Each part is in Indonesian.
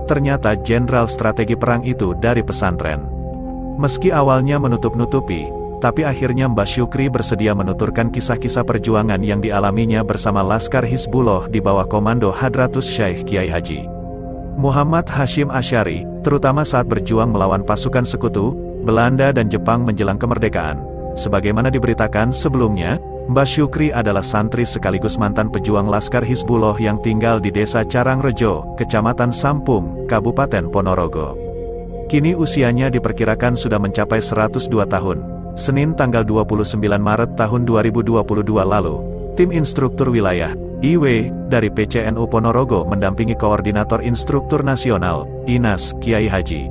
ternyata jenderal strategi perang itu dari pesantren. Meski awalnya menutup-nutupi, tapi akhirnya Mbah Syukri bersedia menuturkan kisah-kisah perjuangan yang dialaminya bersama Laskar Hizbullah di bawah komando Hadratus Syekh Kiai Haji Muhammad Hasyim Asy'ari, terutama saat berjuang melawan pasukan sekutu, Belanda dan Jepang menjelang kemerdekaan. Sebagaimana diberitakan sebelumnya, Mbah Syukri adalah santri sekaligus mantan pejuang Laskar Hizbullah yang tinggal di Desa Carangrejo, Kecamatan Sampung, Kabupaten Ponorogo. Kini usianya diperkirakan sudah mencapai 102 tahun. Senin tanggal 29 Maret tahun 2022 lalu, tim instruktur wilayah IW dari PCNU Ponorogo mendampingi Koordinator Instruktur Nasional INAS Kiai Haji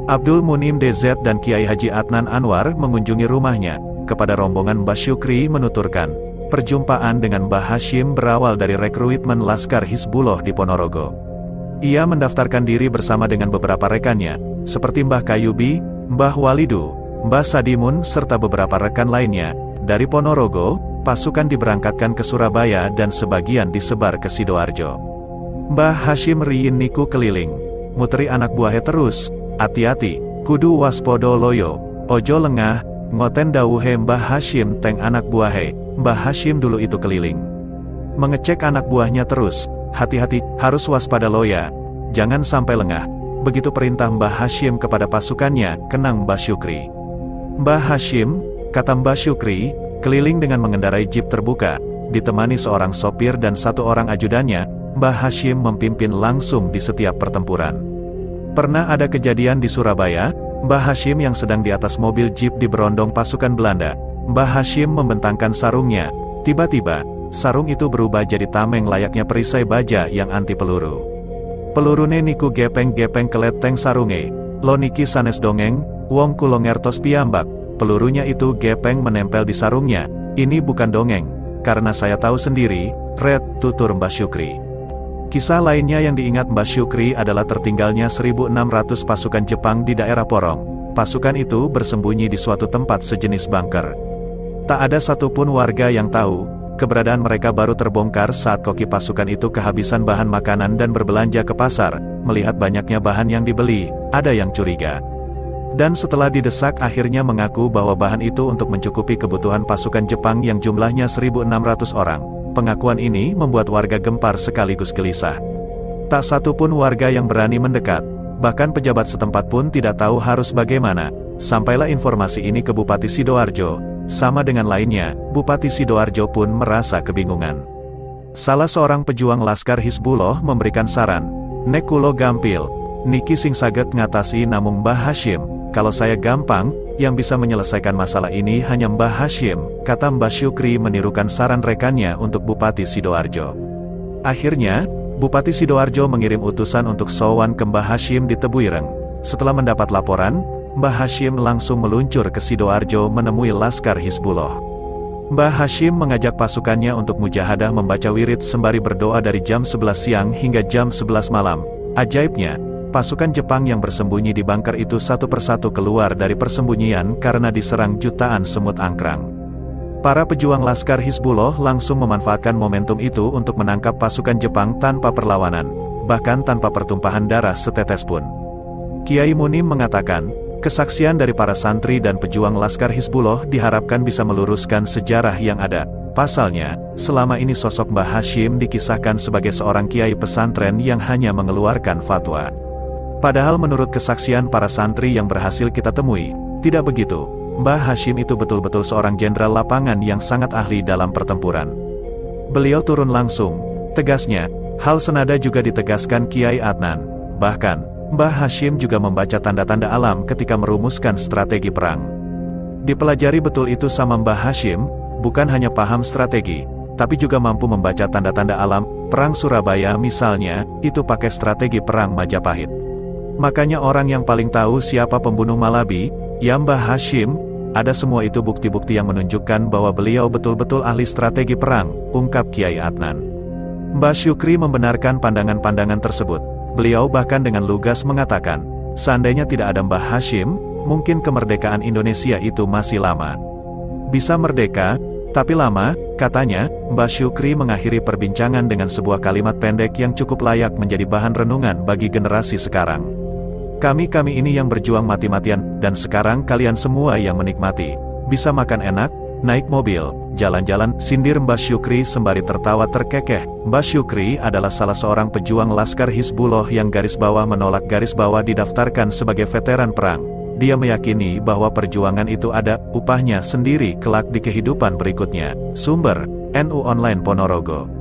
Abdul Munim DZ dan Kiai Haji Adnan Anwar mengunjungi rumahnya. Kepada rombongan Mbah Syukri menuturkan, perjumpaan dengan Mbah Hasyim berawal dari rekrutmen Laskar Hizbullah di Ponorogo. Ia mendaftarkan diri bersama dengan beberapa rekannya, seperti Mbah Kayubi, Mbah Walidu, Mbah Sadimun serta beberapa rekan lainnya. Dari Ponorogo, pasukan diberangkatkan ke Surabaya dan sebagian disebar ke Sidoarjo. Mbah Hasyim riyin niku keliling, muteri anak buahnya terus, hati-hati, kudu waspodo loyo, ojo lengah, ngoten dawuhe Mbah Hasyim teng anak buahe. Mbah Hasyim dulu itu keliling mengecek anak buahnya terus, hati-hati, harus waspada loya, jangan sampai lengah. Begitu perintah Mbah Hasyim kepada pasukannya, kenang Mbah Syukri. Mbah Hasyim, kata Mbah Syukri, keliling dengan mengendarai jeep terbuka, ditemani seorang sopir dan satu orang ajudannya. Mbah Hasyim memimpin langsung di setiap pertempuran. Pernah ada kejadian di Surabaya, Mbah Hasyim yang sedang di atas mobil jeep diberondong pasukan Belanda. Mbah Hasyim membentangkan sarungnya. Tiba-tiba, sarung itu berubah jadi tameng layaknya perisai baja yang anti peluru. Pelurune niku gepeng-gepeng keleteng sarunge. Lo niki sanes dongeng, wong kulo ngertos piyambak. Pelurunya itu gepeng menempel di sarungnya. Ini bukan dongeng, karena saya tahu sendiri, red, tutur Mbah Syukri. Kisah lainnya yang diingat Mbah Syukri adalah tertinggalnya 1.600 pasukan Jepang di daerah Porong. Pasukan itu bersembunyi di suatu tempat sejenis bunker. Tak ada satupun warga yang tahu, keberadaan mereka baru terbongkar saat koki pasukan itu kehabisan bahan makanan dan berbelanja ke pasar. Melihat banyaknya bahan yang dibeli, ada yang curiga. Dan setelah didesak akhirnya mengaku bahwa bahan itu untuk mencukupi kebutuhan pasukan Jepang yang jumlahnya 1.600 orang. Pengakuan ini membuat warga gempar sekaligus gelisah. Tak satu pun warga yang berani mendekat, bahkan pejabat setempat pun tidak tahu harus bagaimana. Sampailah informasi ini ke Bupati Sidoarjo. Sama dengan lainnya, Bupati Sidoarjo pun merasa kebingungan. Salah seorang pejuang Laskar Hizbullah memberikan saran, "Nek kulo gampil, niki sing saged ngatasi namung Mbah Hasyim. Kalau saya gampang, yang bisa menyelesaikan masalah ini hanya Mbah Hasyim," kata Mbah Syukri menirukan saran rekannya untuk Bupati Sidoarjo. Akhirnya, Bupati Sidoarjo mengirim utusan untuk sowan ke Mbah Hasyim di Tebuireng. Setelah mendapat laporan, Mbah Hasyim langsung meluncur ke Sidoarjo menemui Laskar Hizbullah. Mbah Hasyim mengajak pasukannya untuk mujahadah membaca wirid sembari berdoa dari jam 11 siang hingga jam 11 malam. Ajaibnya, pasukan Jepang yang bersembunyi di bunker itu satu persatu keluar dari persembunyian karena diserang jutaan semut angkrang. Para pejuang Laskar Hizbullah langsung memanfaatkan momentum itu untuk menangkap pasukan Jepang tanpa perlawanan, bahkan tanpa pertumpahan darah setetes pun. Kiai Munim mengatakan, kesaksian dari para santri dan pejuang Laskar Hizbullah diharapkan bisa meluruskan sejarah yang ada. Pasalnya, selama ini sosok Mbah Hasyim dikisahkan sebagai seorang kiai pesantren yang hanya mengeluarkan fatwa. Padahal menurut kesaksian para santri yang berhasil kita temui, tidak begitu. Mbah Hasyim itu betul-betul seorang jenderal lapangan yang sangat ahli dalam pertempuran. Beliau turun langsung, tegasnya. Hal senada juga ditegaskan Kiai Adnan. Bahkan, Mbah Hasyim juga membaca tanda-tanda alam ketika merumuskan strategi perang. Dipelajari betul itu sama Mbah Hasyim, bukan hanya paham strategi, tapi juga mampu membaca tanda-tanda alam. Perang Surabaya misalnya, itu pakai strategi perang Majapahit. Makanya orang yang paling tahu siapa pembunuh Malabi, ya Mbah Hasyim. Ada semua itu bukti-bukti yang menunjukkan bahwa beliau betul-betul ahli strategi perang, ungkap Kiai Adnan. Mbah Syukri membenarkan pandangan-pandangan tersebut. Beliau bahkan dengan lugas mengatakan, seandainya tidak ada Mbah Hasyim, mungkin kemerdekaan Indonesia itu masih lama. Bisa merdeka, Tapi lama, katanya, Mbak Syukri mengakhiri perbincangan dengan sebuah kalimat pendek yang cukup layak menjadi bahan renungan bagi generasi sekarang. Kami ini yang berjuang mati-matian, dan sekarang kalian semua yang menikmati. Bisa makan enak, naik mobil, jalan-jalan, sindir Mbak Syukri sembari tertawa terkekeh. Mbak Syukri adalah salah seorang pejuang Laskar Hizbullah yang garis bawah menolak garis bawah didaftarkan sebagai veteran perang. Dia meyakini bahwa perjuangan itu ada upahnya sendiri kelak di kehidupan berikutnya. Sumber, NU Online Ponorogo.